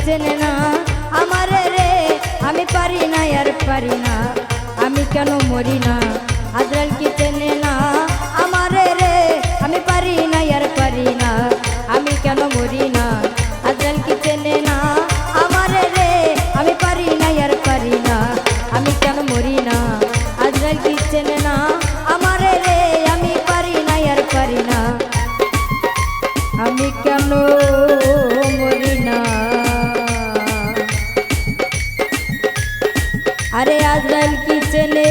চেনে না আমারে রে আমি পারি না আর পারি না আমি কেন মরি না আজরাইল কি চেনে না আমারে রে আমি পারি না আর পারি না আমি কেন মরি না আজরাইল কি চেনে না আমারে রে আমি পারি না আর পারি না আমি কেন মরি না আজরাইল কি চেনে না আমারে রে আমি পারি না আর পারি না আমি কেন মরি না আরে আজরাইল কি চেনে